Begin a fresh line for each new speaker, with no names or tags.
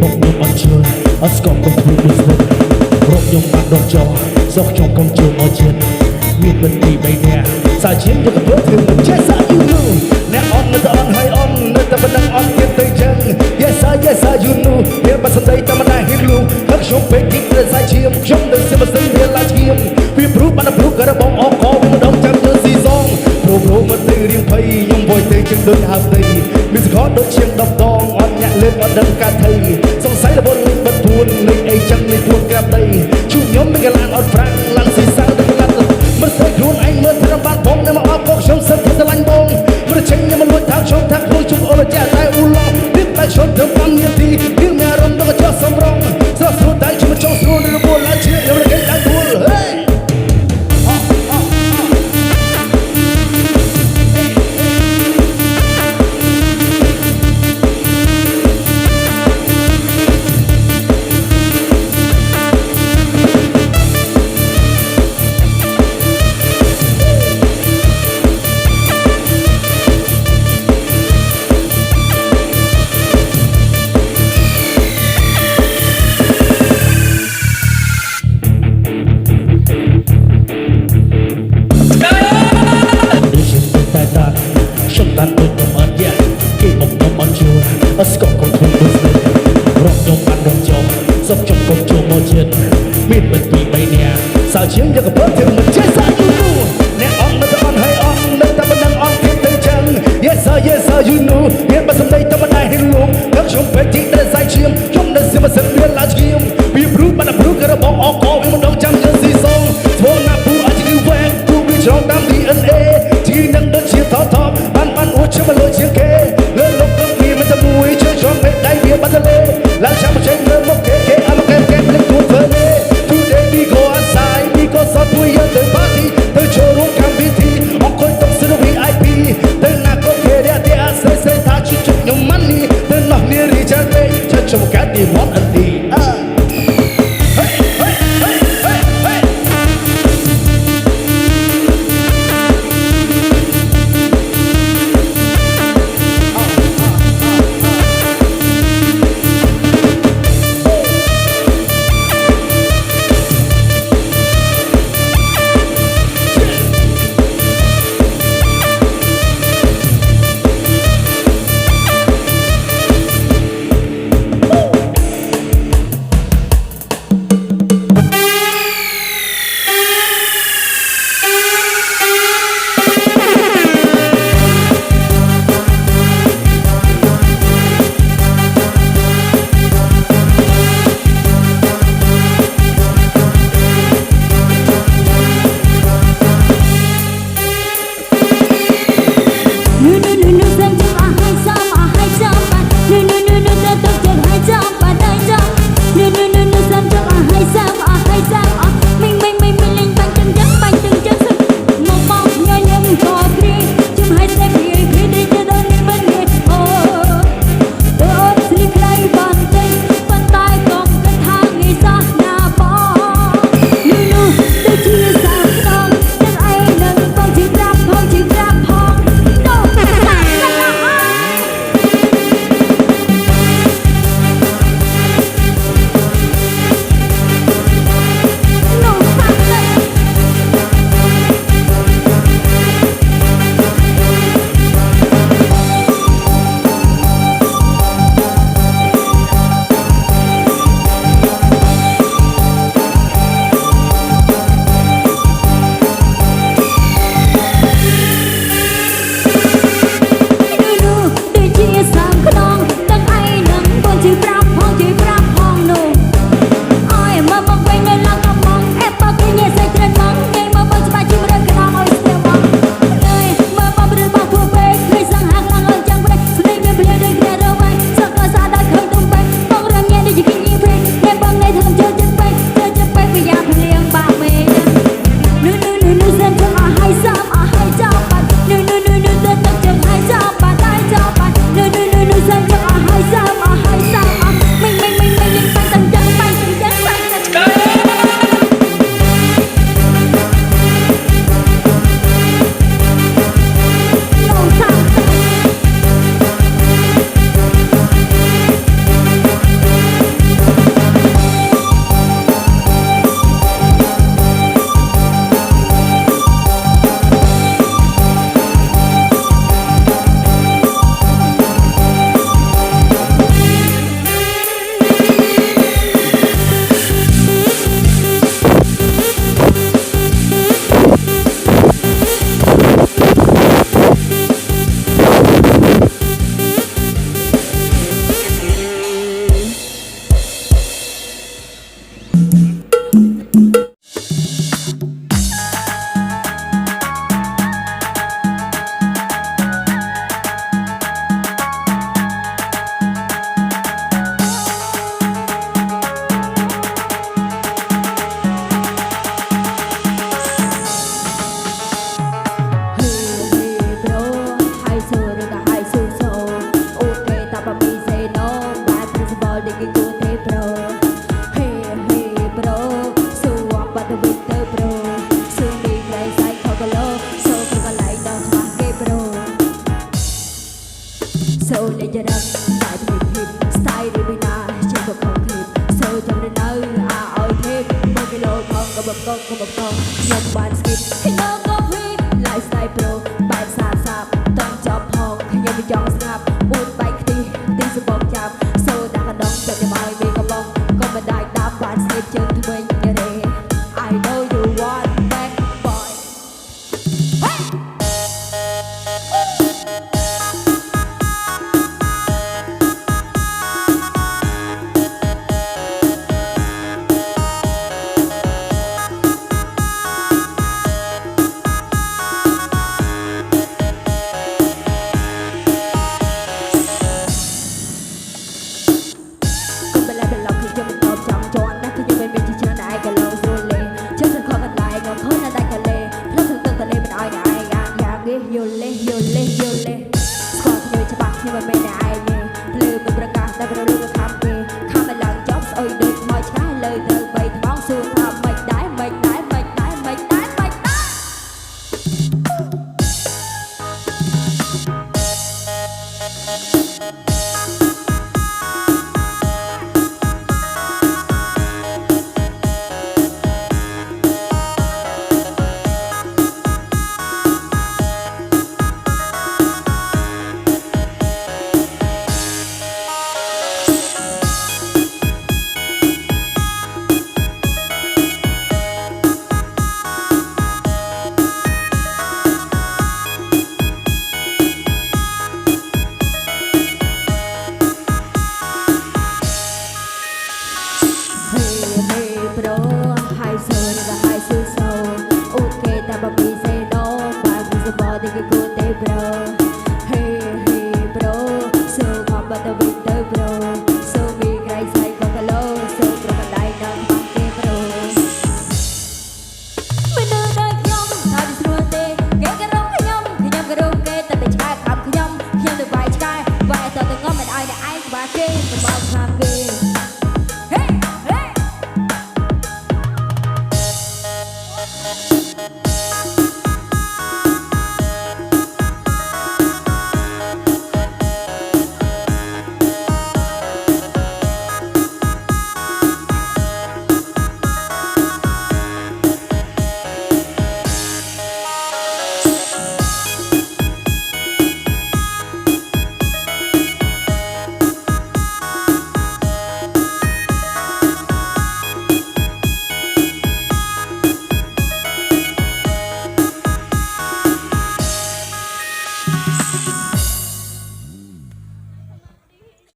មកខ្ញុំអត់ជឿអត់ស្គប់កុំធ្វើដូចស្និទ្ធរកខ្ញុំបាត់ដកចោសុខខ្ញុំកុំជឿមកជាតិមានមិនទី3នាក់សាជាយកទៅធ្វើមិនចេះសាយូអ្នកអត់នៅតែអត់ហើយអត់នៅតែមិនដឹងអត់ទៀតទៅចឹង Yes sir yes sir you know មានបស្ដីតែមិនដែរហ៊ានលូហឹកខ្ញុំពេកទីត្រូវសាយឈាមខ្ញុំនៅសិមសិនវាឡាឈាមវាព្រុសបានព្រុសក៏របងអកោម្ដងចាំទៅស៊ីសងព្រោះមកទៅរៀងភ័យខ្ញុំវយទៅជឹងដូចហើបទៅមានសខដូចឈាម10ដងអត់អ្នកលើកអត់ដឹងការថៃសង្ស័យរវល់លេងបិទទួនលេងអីចឹងលេងខ្លួនក្រាបដីជួបខ្ញុំមិនកលានអត់ប្រាំងឡាំស៊ីសាំងទៅកលាត់មិនស្អីខ្លួនឯងមើលថាបានបងនៅមកអបកខ្ញុំសិនទៅស្រឡាញ់បងមិនចេញមកលួចថាខ្ញុំថាខ្លួនជុំអូនចាតែអ៊ូឡងពីតែឈុតទៅ5នាទីពីមានអារម្មណ៍ដល់ចោះសំរងស្រស់ស្រួលតែជិះចង់ស្រួលរវល់ឡើងឈ្នះខ្ញុំលេងតែទួលហេស្គប់កុំធ្វើដូចស្និទ្ធរកខ្ញុំបានរំចោសុខខ្ញុំកុំជួមកជាតិមានមិនទី3នាក់សាជាយកទៅធ្វើមិនចេះសាយូអ្នកអត់នៅតែអត់ហើយអត់នៅតែមិនដឹងអត់ទៀតទៅចឹង Yes sir yes sir you know មានបស្ដីតែមិនដែរហ៊ានលូហឹកខ្ញុំពេកទីត្រូវសាយឈាមខ្ញុំនៅសិមសិនវាឡាឈាមវាព្រុសបានព្រុសក៏របងអកោវាមិនដឹងចាំយើងស៊ីសងធ្វើណាពូអាចទៅវែងពូវាច្រងតាម DNA ជីនឹងដូចជាថតបានអួតឈ្មោះលើជាងគេលើលោកមួយជើងជាប់មេដៃវាបាត់លេឡើងចាំចេញលើមកគេអមកគេភ្លេចខ្លួនធ្វើលេ Today we go outside we go so we are the party ទៅចូលរួមកម្មវិធីអង្គុយតុសិន VIP ទៅណាក៏គេរាតែអាស្រ័យស្រីថាជិះខ្ញុំមិននេះទៅនោះនារីចាលេចាខ្ញុំកាត់ទីមកអត់ទី
ball đi cái cô thế bro hey hey bro so what but the winter bro so đi lại sai khó cái lô so không có lại đâu thoát cái bro so lấy giờ đâm tại thì hip style đi bên na chỉ có không hip so trong đến nơi ơi thêm một cái lô không có một con nhầm bàn skip hey no go free lifestyle bro bài xa xa toàn chop hong nhầm bị chọn snap buồn bay đi đi sự bóng chạm so đã cả đón cho nhà mai vì có bóng còn mình đại đáp bàn skip chân thì mình như thế I know you want bad boy hey vô lê squad như cho bạc nhưng mà mày là ai nhỉ blue mìnhประกาศได้เราเรื่องทำเองข้าไม่หลังจ็อบเอ้ยเด็กมอยช้าเลยเธอไปท้องสูงทำไม่ได้bro hai số này là hai số sâu ok ta bảo bị say đó và mình sẽ bỏ đi cái cô tế bro